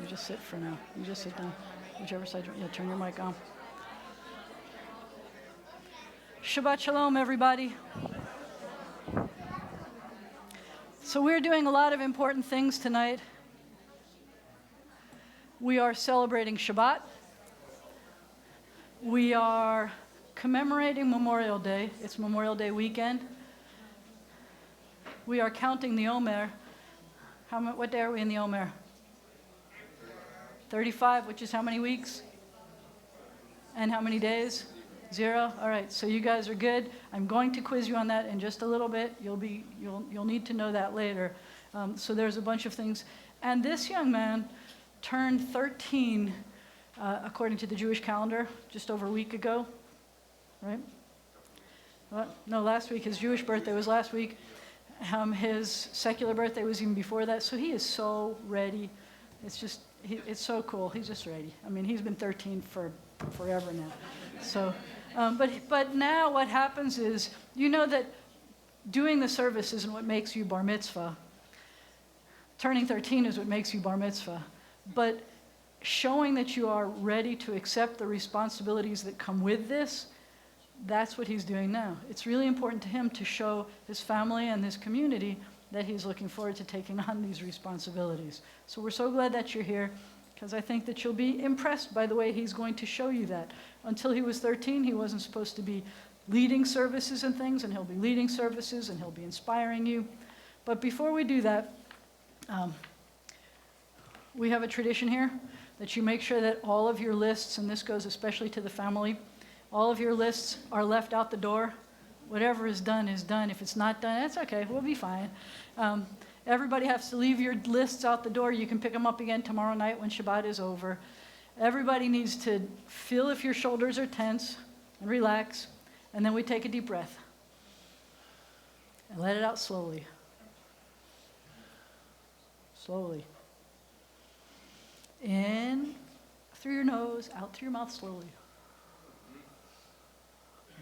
You just sit for now. You just sit down. Whichever side you want. Yeah, turn your mic on. Shabbat Shalom, everybody. So we're doing a lot of important things tonight. We are celebrating Shabbat. We are commemorating Memorial Day. It's Memorial Day weekend. We are counting the Omer. What day are we in the Omer? 35, which is how many weeks? And how many days? 0. All right, so you guys are good. I'm going to quiz you on that in just a little bit. You'll need to know that later. So there's a bunch of things. And this young man turned 13, according to the Jewish calendar, just over a week ago, right? Well, no, last week. His Jewish birthday was last week. His secular birthday was even before that. So he is so ready. It's so cool. He's just ready. I mean, he's been 13 for forever now. So, but now what happens is, you know that doing the service isn't what makes you bar mitzvah. Turning 13 is what makes you bar mitzvah. But showing that you are ready to accept the responsibilities that come with this, that's what he's doing now. It's really important to him to show his family and his community that he's looking forward to taking on these responsibilities. So we're so glad that you're here, because I think that you'll be impressed by the way he's going to show you that. Until he was 13, he wasn't supposed to be leading services and things, and he'll be leading services, and he'll be inspiring you. But before we do that, we have a tradition here that you make sure that all of your lists, and this goes especially to the family, all of your lists are left out the door. Whatever is done is done. If it's not done, that's okay. We'll be fine. Everybody has to leave your lists out the door. You can pick them up again tomorrow night when Shabbat is over. Everybody needs to feel if your shoulders are tense and relax. And then we take a deep breath and let it out slowly. Slowly. In through your nose, out through your mouth slowly.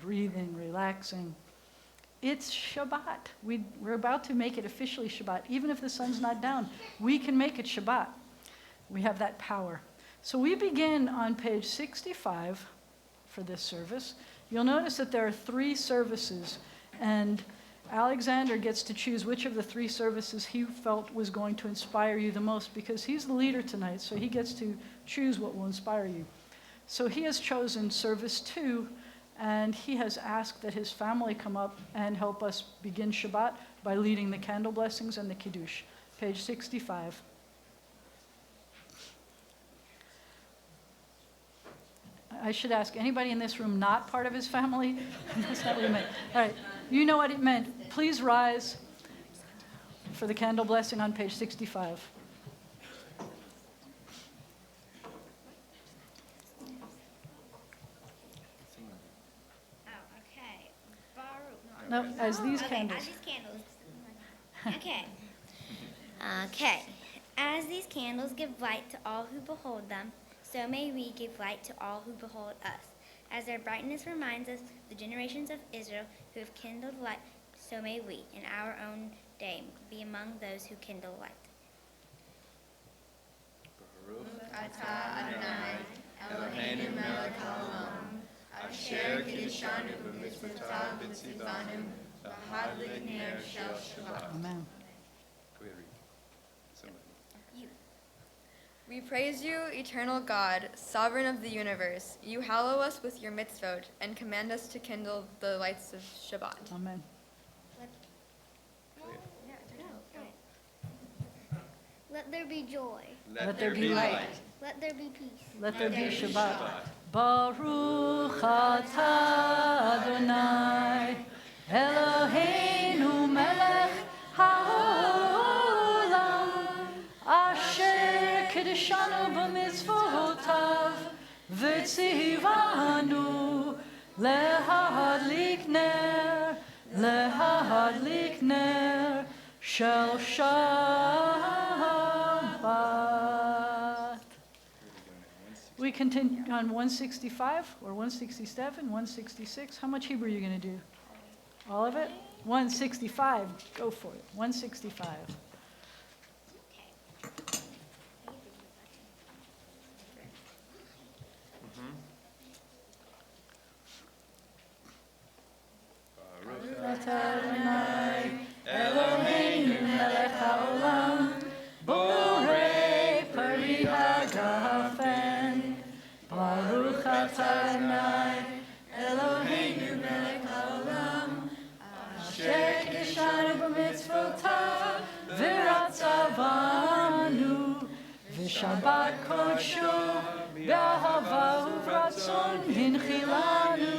Breathing, relaxing. It's Shabbat. We're about to make it officially Shabbat. Even if the sun's not down, we can make it Shabbat. We have that power. So we begin on page 65 for this service. You'll notice that there are 3 services, and Alexander gets to choose which of the 3 services he felt was going to inspire you the most, because he's the leader tonight, so he gets to choose what will inspire you. So he has chosen service 2, and he has asked that his family come up and help us begin Shabbat by leading the candle blessings and the Kiddush. Page 65. I should ask, anybody in this room not part of his family? That's not what it meant. All right, you know what it meant. Please rise for the candle blessing on page 65. No, as these candles. As these candles. Okay. Okay. As these candles give light to all who behold them, so may we give light to all who behold us. As their brightness reminds us the generations of Israel who have kindled light, so may we, in our own day, be among those who kindle light. Baruch atah Adonai, Eloheinu melech haolam, asher kiddushanu b'mitzvotav b'tzivanu, v'hadlik ner shel Shabbat. Amen. Go ahead, read. Somebody. We praise you, eternal God, sovereign of the universe. You hallow us with your mitzvot and command us to kindle the lights of Shabbat. Amen. Let there be joy. Let there be light. Let there be peace. Let there be Shabbat. Baruch atah Adonai, Eloheinu melech haolam, asher kiddushanu b'mitzvotav, v'tzivanu lehadlik ner shel Shabbat. We continue on 165 or 167, 166. How much Hebrew are you going to do? All of it? 165. Go for it. 165. Adonai, Eloheinu melech haolam, asher kishanu b'mitzvotav, v'ratza banu, v'shabbat kodsho, b'ahava uvratzon hinchilanu,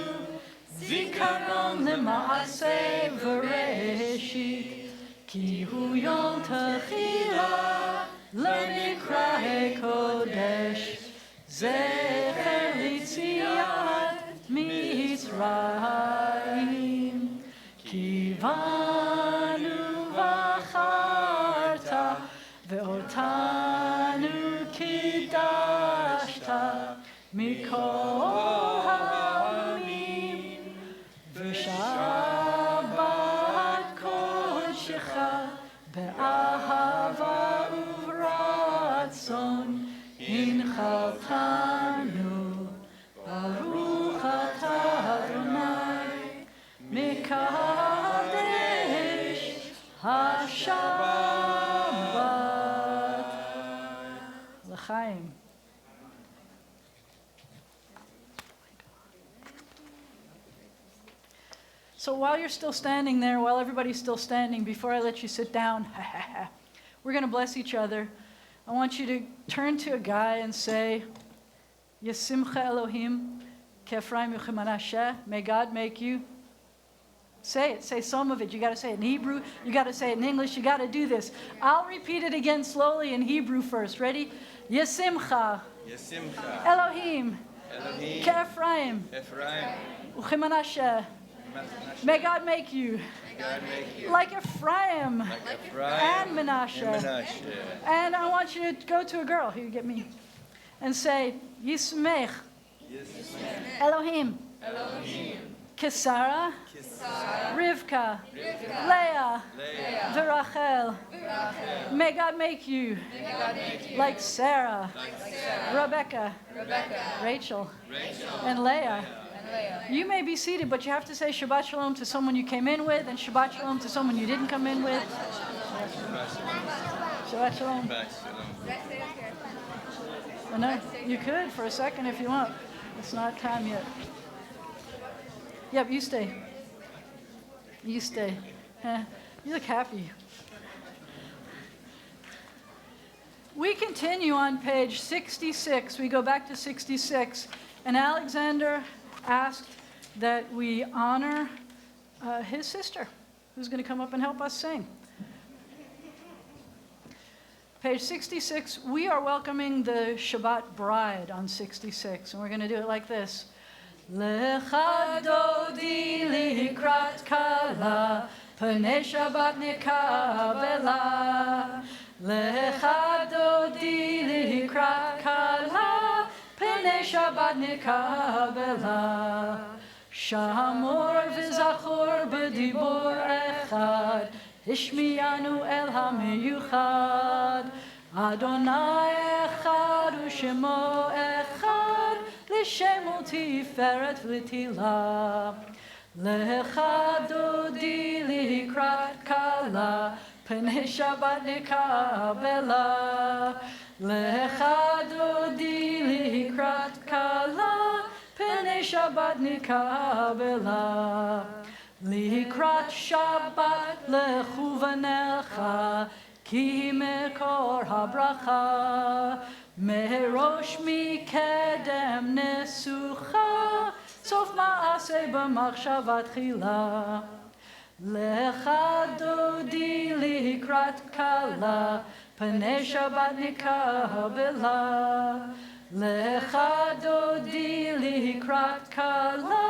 zikaron lema'aseh v'reshit, ki hu yom techila, למקראי קודש, זכר ליציאת מצרים. כי בנו בחרת, ואותנו קידשת מכל העמים, ושבת קודשך באהבה רצון הנחלתנו, ברוך אתה אדוני, מקדש השבת. לחיים. So while you're still standing there, while everybody's still standing, before I let you sit down, we're going to bless each other. I want you to turn to a guy and say, Yesimcha Elohim, Kefraim Yuchim Manasheh, may God make you. Say it. Say some of it. You got to say it in Hebrew. You got to say it in English. You got to do this. I'll repeat it again slowly in Hebrew first. Ready? Yesimcha. Yesimcha. Elohim. Elohim. Kefraim. Ephraim. Uchim Manasheh. May God make you. God make you Like Ephraim. like Ephraim And Menashe. and Menashe. And I want you to go to a girl. Here, you get me. And say, Yismech. Elohim. Kisara. Rivka. Leah. Verachel. May God make you like Sarah. Rebecca. Rachel. And Leah. You may be seated, but you have to say Shabbat Shalom to someone you came in with and Shabbat Shalom to someone you didn't come in with. Shabbat Shalom. Well, no, you could for a second if you want. It's not time yet. Yep, you stay. You stay. You look happy. We continue on page 66. We go back to 66. And Alexander asked that we honor his sister, who's going to come up and help us sing. Page 66, we are welcoming the Shabbat bride on 66, and we're going to do it like this. Lecha dodi likrat kala, pnei Shabbat nikabela. Lecha dodi likrat kala, pnei Shabbat nikabela. Shamor v'zachor b'dibor echad, Ishmiyanu el hamiyuchad. Adonai echad u'shemo echad, l'shem u'tiferet v'tila. Lecha dodi likrat kala, pnei Shabbat nikabela. Lecha dodi likrat kala, pnei Shabbat nikabela. Likrat Shabbat lechu v'nelcha, ki mekor habracha, merosh mikedem nesucha, sof ma'aseh b'machshavat chila. Lecha dodi likrat kala, pnei Shabbat nikabela. Lecha dodi likrat kala,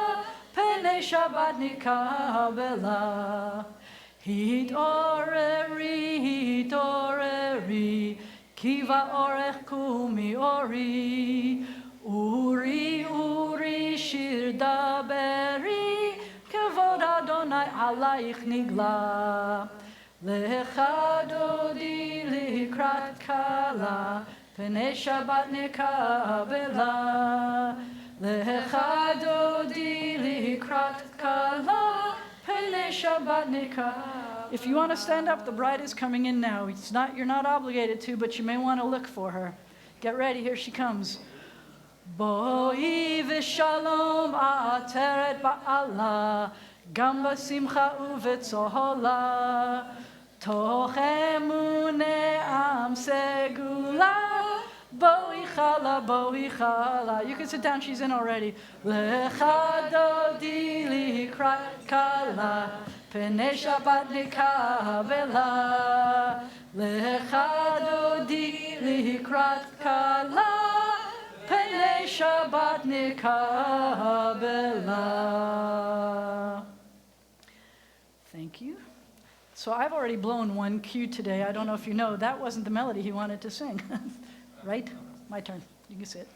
pnei Shabbat nikabela. Hitoreri, hitoreri, ki va'orech kumi ori. Uri, uri, shir daberi, kevod Adonai alayich nigla. Lecha dodi likrat kala, pnei Shabbat nikabela. Lecha dodi likrat kala, pnei Shabbat nikabela. If you want to stand up, the bride is coming in now. You're not obligated to, but you may want to look for her. Get ready, here she comes. Boi v'shalom ateret ba'ala, gam b'simcha u'v'tzola, toch emune am segula, boi chala. You can sit down, she's in already. Lecha dodi likrat kala, Pnei Shabbat nikabela, Lecha dodi likrat kala, Pnei Shabbat nikabela. Thank you. So I've already blown one cue today. I don't know if you know, that wasn't the melody he wanted to sing. Right? My turn. You can sit.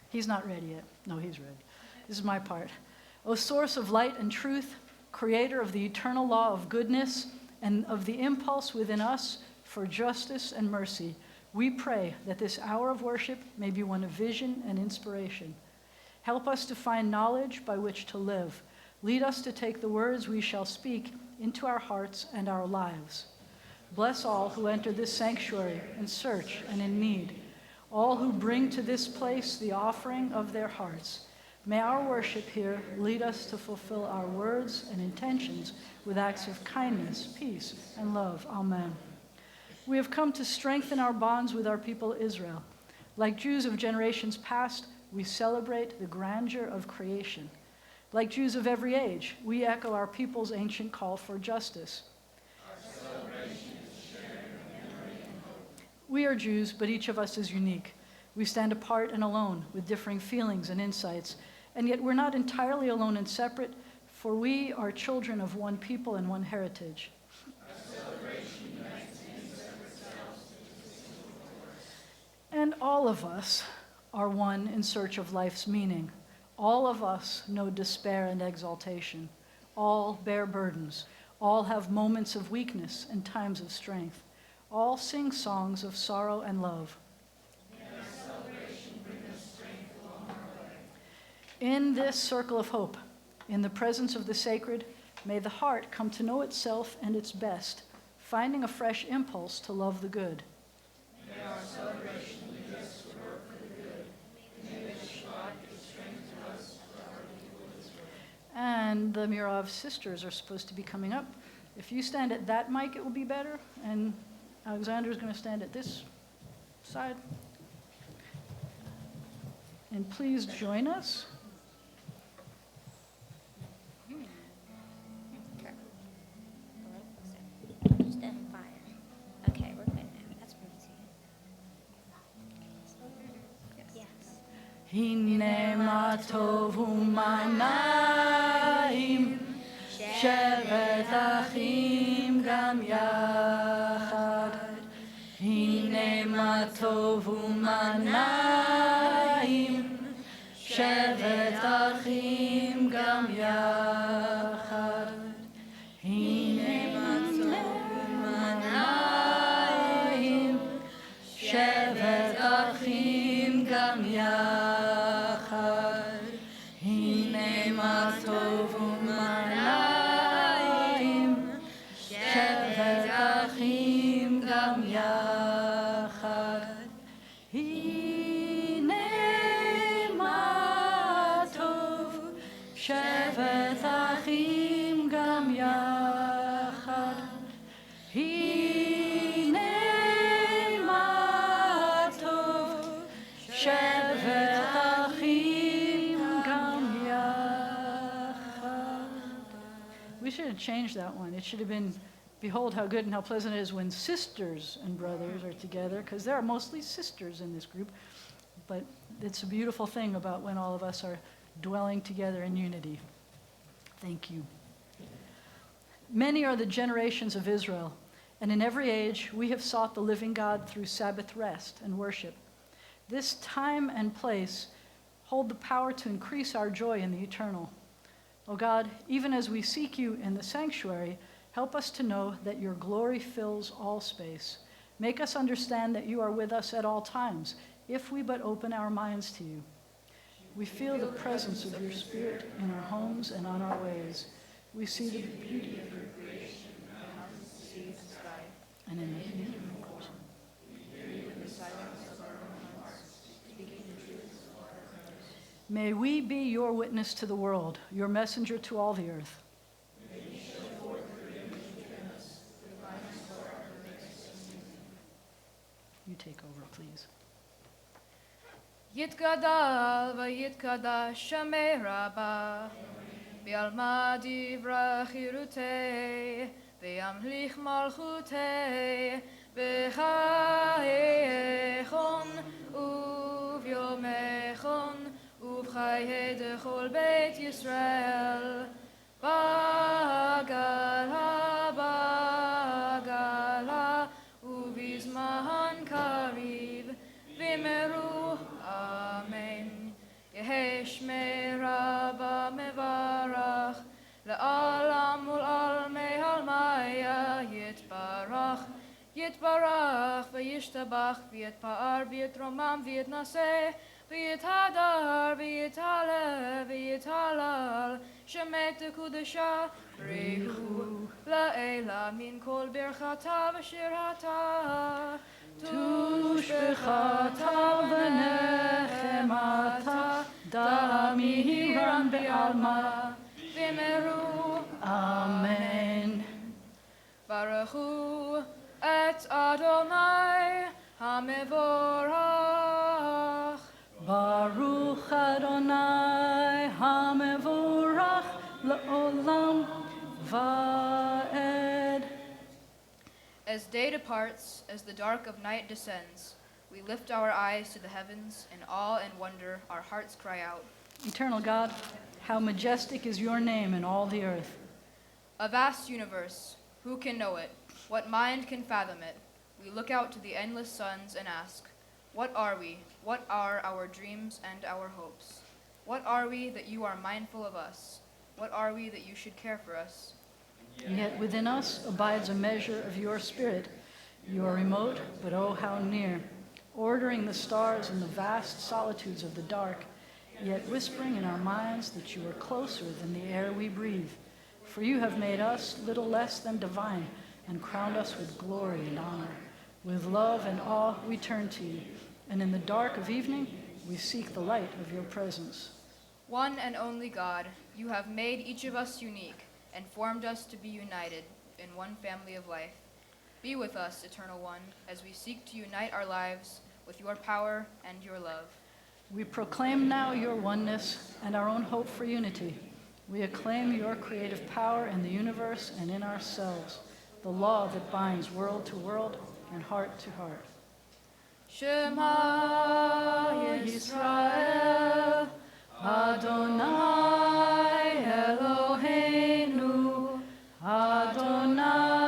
He's not ready yet. No, he's ready. This is my part. O source of light and truth, creator of the eternal law of goodness and of the impulse within us for justice and mercy, we pray that this hour of worship may be one of vision and inspiration. Help us to find knowledge by which to live. Lead us to take the words we shall speak into our hearts and our lives. Bless all who enter this sanctuary in search and in need, all who bring to this place the offering of their hearts. May our worship here lead us to fulfill our words and intentions with acts of kindness, peace, and love. Amen. We have come to strengthen our bonds with our people Israel. Like Jews of generations past, we celebrate the grandeur of creation. Like Jews of every age, we echo our people's ancient call for justice. We are Jews, but each of us is unique. We stand apart and alone with differing feelings and insights, and yet we're not entirely alone and separate, for we are children of one people and one heritage. And all of us are one in search of life's meaning. All of us know despair and exaltation. All bear burdens. All have moments of weakness and times of strength. All sing songs of sorrow and love. In this circle of hope, in the presence of the sacred, may the heart come to know itself and its best, finding a fresh impulse to love the good. May our celebration lead us to work for the good. May the Shabbat give strength to us for our people Israel. And the Mirov sisters are supposed to be coming up. If you stand at that mic, it will be better. And Alexander is going to stand at this side. And please join us. Just on fire. Okay, we're good now. That's pretty easy. Yes. Hine ma tovu manayim, shevet achim gam yachad. Hine ma tovu manayim, shevet achim gam yachad. Hine ma tovu manayim, shevet achim gam yachad. Hine ma tovu manayim, shevet achim gam yachad. Hine ma tov, shevet achim gam yachad. Hine ma tov, shevet achim gam yachad. We should have changed that one. It should have been, behold how good and how pleasant it is when sisters and brothers are together, because there are mostly sisters in this group. But it's a beautiful thing about when all of us are dwelling together in unity. Thank you. Many are the generations of Israel, and in every age we have sought the living God through Sabbath rest and worship. This time and place hold the power to increase our joy in the eternal. O God, even as we seek you in the sanctuary, help us to know that your glory fills all space. Make us understand that you are with us at all times, if we but open our minds to you. We feel the presence of your Spirit in our homes and on our ways. We see the beauty of your creation, mountains, sea, and sky, and in the heat of your course. We hear you in the silence of our own hearts. May we be your witness to the world, your messenger to all the earth. You take over, please. יתגדל ויתקדש שמי רבה, בעלמא דברה חירותי, וימליך מלכותי, בחייכון וביומכון, ובחיי דכל בית ישראל, בגלה ובזמן קריב, במהרו אמן. יהי שמי רבה מברך, לעולם ולעלמי עלמיה יתברך. יתברך וישתבח ויתפאר ויתרומם ויתנשא ויתהדר ויתעלה ויתהלל שמי תקודשה בריחו לעילה מן כל ברכתה ושירתה תושבחתה ונחמתה דמיהירן בעלמא במהרו Amen. ברכו את אדוני המבורך. Baruch Adonai HaMevorach L'Olam Va'ed. As day departs, as the dark of night descends, we lift our eyes to the heavens. In awe and wonder, our hearts cry out. Eternal God, how majestic is your name in all the earth. A vast universe, who can know it? What mind can fathom it? We look out to the endless suns and ask, what are we? What are our dreams and our hopes? What are we that you are mindful of us? What are we that you should care for us? Yet within us abides a measure of your spirit. You are remote, but oh, how near, ordering the stars in the vast solitudes of the dark, yet whispering in our minds that you are closer than the air we breathe. For you have made us little less than divine and crowned us with glory and honor. With love and awe we turn to you, and in the dark of evening we seek the light of your presence. One and only God, you have made each of us unique and formed us to be united in one family of life. Be with us, Eternal One, as we seek to unite our lives with your power and your love. We proclaim now your oneness and our own hope for unity. We acclaim your creative power in the universe and in ourselves, the law that binds world to world and heart to heart. Shema Yisrael, Adonai Eloheinu, Adonai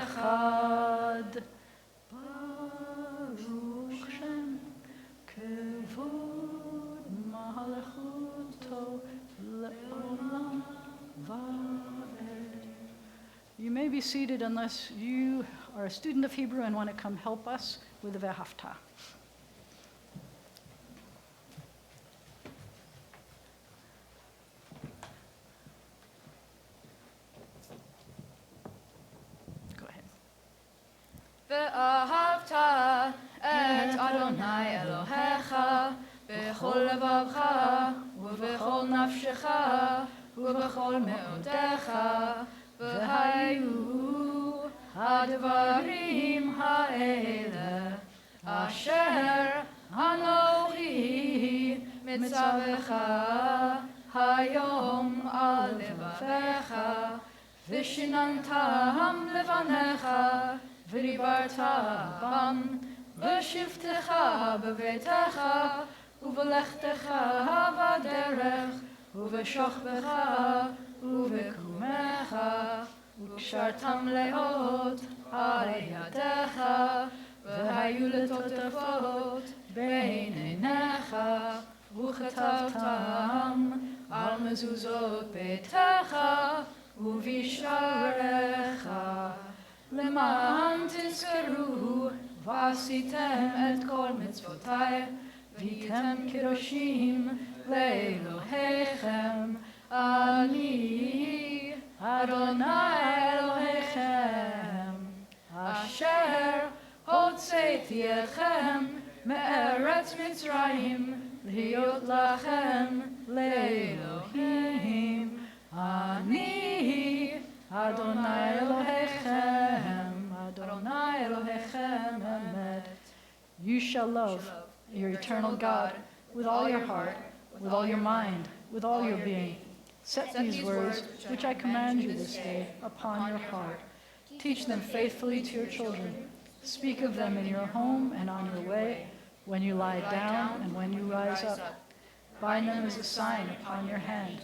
Echad. Baruch Shem, Kevod Malchuto Le'olam Va'ed. You may be seated unless you are a student of Hebrew and want to come help us with the Ve'ahavta. Go ahead. ואהבת את אדוני אלוהיך בכל לבבך ובכל נפשך ובכל מאודיך, והיו הדברים האלה אשר אנוכי מצווך היום על לבביך, ושיננתם לבניך ודיברת בם בשבתך בביתך ובלכתך בדרך ובשוכבך ובקומך, וקשרתם לאות על ידיך, והיו לטוטפות בין עיניך, וכתבתם על מזוזות ביתך ובשעריך, למען תזכרו ועשיתם את כל מצוותיי, והייתם קדושים לאלוהיכם. אני אדוני אלוהיכם, אשר הוצאתי אתכם מארץ מצרים להיות לכם לאלוהים, אני אדוני אלוהיכם, אדוני אלוהיכם אמת. You shall love your eternal God with all your heart, with all your mind, with all your being. Set these words, which I command you this day, upon your heart. Teach them faithfully to your children. Speak of them in your home and on your way, when you lie down and when you rise up. Bind them as a sign upon your hand.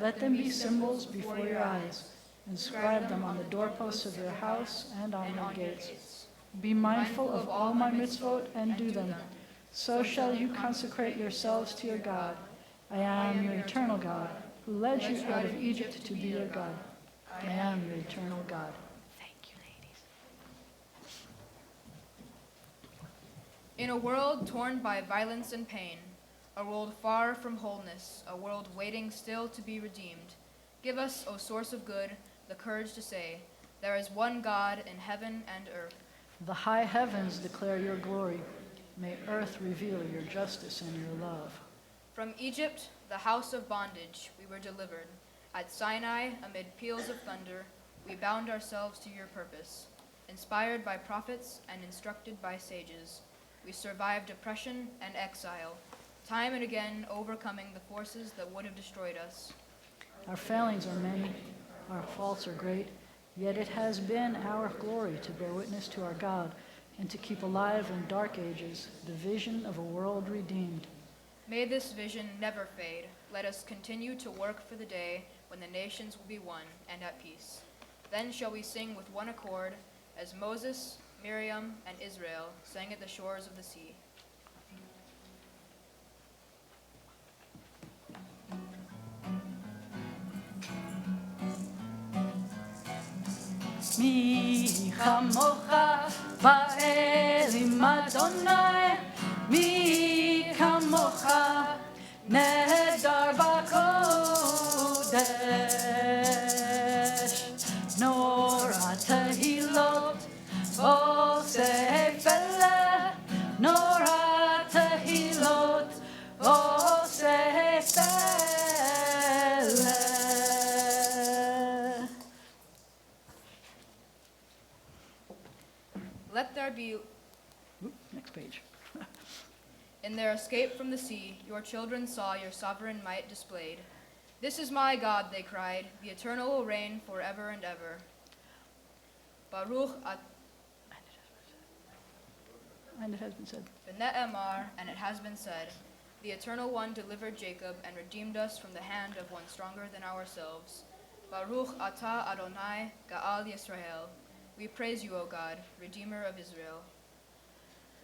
Let them be symbols before your eyes. Inscribe them on the doorposts of your house and on your gates. Be mindful of all my mitzvot and do them. So shall you consecrate yourselves to your God. I am your eternal God, who led you out of Egypt to be your God. I am your eternal God. Thank you, ladies. In a world torn by violence and pain, a world far from wholeness, a world waiting still to be redeemed, give us, O source of good, the courage to say, there is one God in heaven and earth. The high heavens declare your glory. May earth reveal your justice and your love. From Egypt, the house of bondage, we were delivered. At Sinai, amid peals of thunder, we bound ourselves to your purpose. Inspired by prophets and instructed by sages, we survived oppression and exile, time and again overcoming the forces that would have destroyed us. Our failings are many, our faults are great, yet it has been our glory to bear witness to our God and to keep alive in dark ages the vision of a world redeemed. May this vision never fade. Let us continue to work for the day when the nations will be one and at peace. Then shall we sing with one accord, as Moses, Miriam, and Israel sang at the shores of the sea. מי כמוך באלים אדוני, מי כמוך נהדר בקודש, נורא תהילות עושה פלא, נורא תהילות עושה פלא. Let there be, Next page. in their escape from the sea, your children saw your sovereign might displayed. This is my God, they cried. The eternal will reign forever and ever. Baruch And it has been said. V'ne'emar, and it has been said, the Eternal One delivered Jacob and redeemed us from the hand of one stronger than ourselves. Baruch atah Adonai Ga'al Yisrael. We praise you, O God, Redeemer of Israel.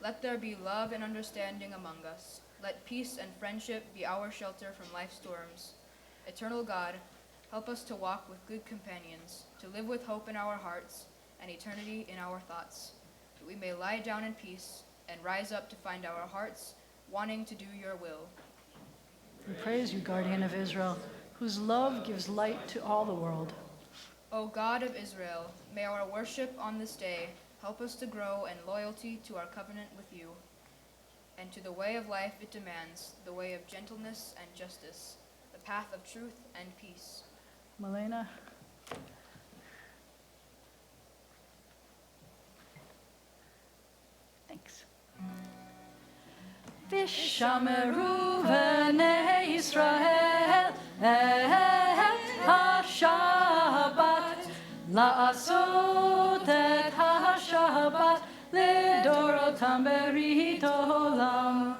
Let there be love and understanding among us. Let peace and friendship be our shelter from life's storms. Eternal God, help us to walk with good companions, to live with hope in our hearts and eternity in our thoughts, that we may lie down in peace and rise up to find our hearts wanting to do your will. We praise you, Guardian of Israel, whose love gives light to all the world. O God of Israel, may our worship on this day help us to grow in loyalty to our covenant with you, and to the way of life it demands, the way of gentleness and justice, the path of truth and peace. Malena. Thanks. Vishameru v'nei Yisrael et ha-Shabbat la'asot et ha-Shabbat לדורותם ברית עולם.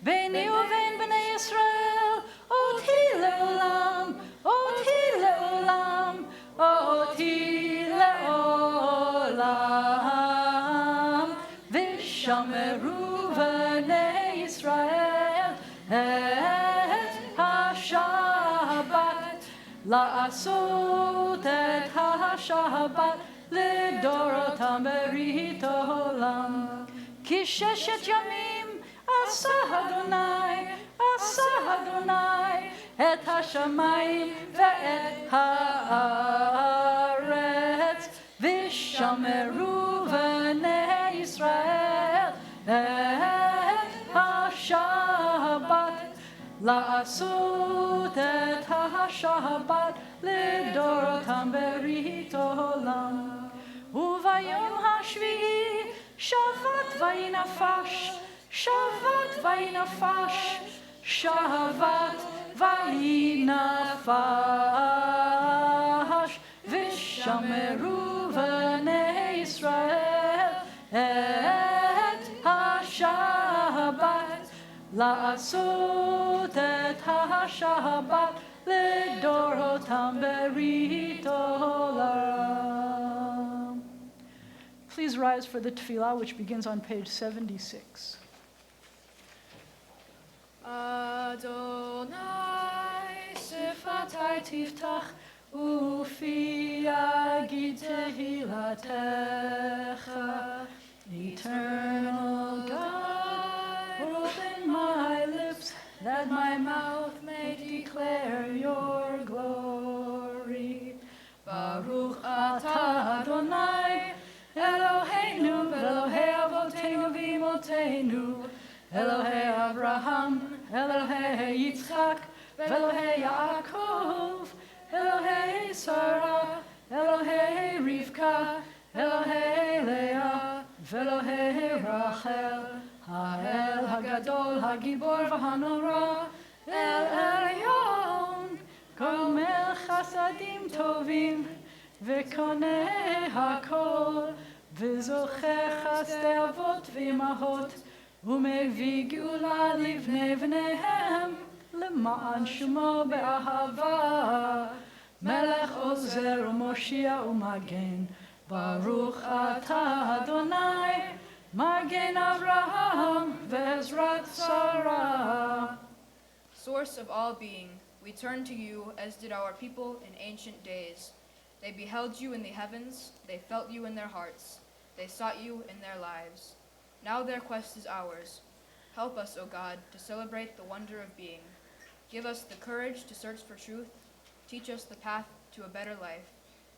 ביני ובין בני ישראל אותי לעולם, אותי לעולם, אותי לעולם. ושמרו בני ישראל את השבת, לעשות את השבת לדורותם ברית עולם. כי ששת ימים עשה אדוני את השמיים ואת הארץ, ושמרו בני ישראל את השבת לעשות את השבת לדורותם ברית עולם. וביום השביעי שבת וינפש, שבת וינפש, שבת וינפש, ושמרו בני ישראל את השבת, לעשות את השבת לדורותם ברית עולם. Please rise for the tefillah, which begins on page 76. Adonai sifatai tiftach ufi yagid tehilatecha. Eternal God, open my lips that my mouth may declare your glory. Baruch atah Adonai Eloheinu v'Elohei avotenu v'imotenu, Elohei Abraham, Elohei Yitzchak, v'Elohei Yaakov, Elohei Sarah, Elohei Rivka, Elohei Leah, v'Elohei Rachel, Ha'el Hagadol Hagibor v'Hanora, El Elyon, Gomel Chasadim Tovim, וקונה הכל, וזוכר חסדי אבות ואימהות, ומביא גאולה לבני בניהם, למען שמו באהבה. מלך עוזר ומושיע ומגן, ברוך אתה אדוני, מגן אברהם ועזרת שרה. Source of all being, we turn to you as did our people in ancient days. They beheld you in the heavens, they felt you in their hearts, they sought you in their lives. Now their quest is ours. Help us, O God, to celebrate the wonder of being. Give us the courage to search for truth, teach us the path to a better life.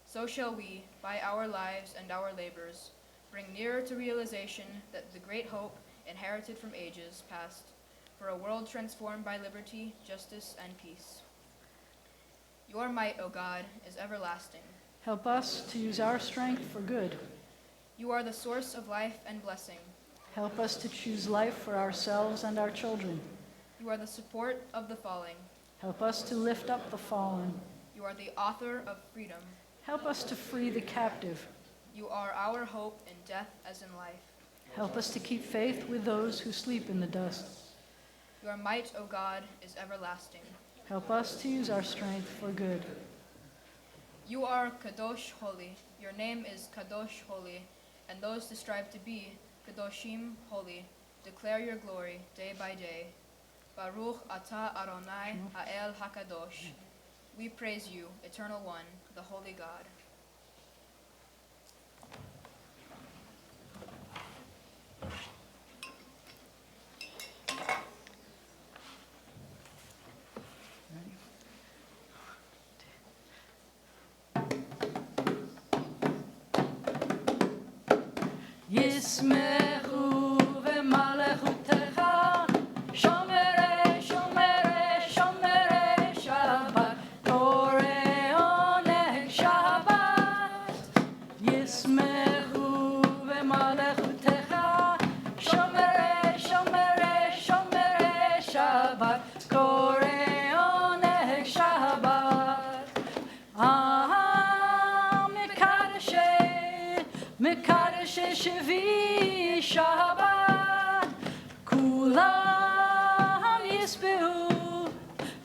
So shall we, by our lives and our labors, bring nearer to realization that the great hope inherited from ages past, for a world transformed by liberty, justice, and peace. Your might, O God, is everlasting. Help us to use our strength for good. You are the source of life and blessing. Help us to choose life for ourselves and our children. You are the support of the falling. Help us to lift up the fallen. You are the author of freedom. Help us to free the captive. You are our hope in death as in life. Help us to keep faith with those who sleep in the dust. Your might, O God, is everlasting. Help us to use our strength for good. You are Kadosh, holy. Your name is Kadosh, holy, and those who strive to be Kadoshim, holy, declare your glory day by day. Baruch atah Adonai ha'el hakadosh. We praise you, Eternal One, the Holy God. ישמחו במלכותך, שומרי שומרי שומרי שבת, קוראי עונג שבת. ישמחו במלכותך, שומרי שומרי שומרי שבת, קוראי עונג שבת. מקדשי שבי שבת, כולם יספרו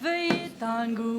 ויתענגו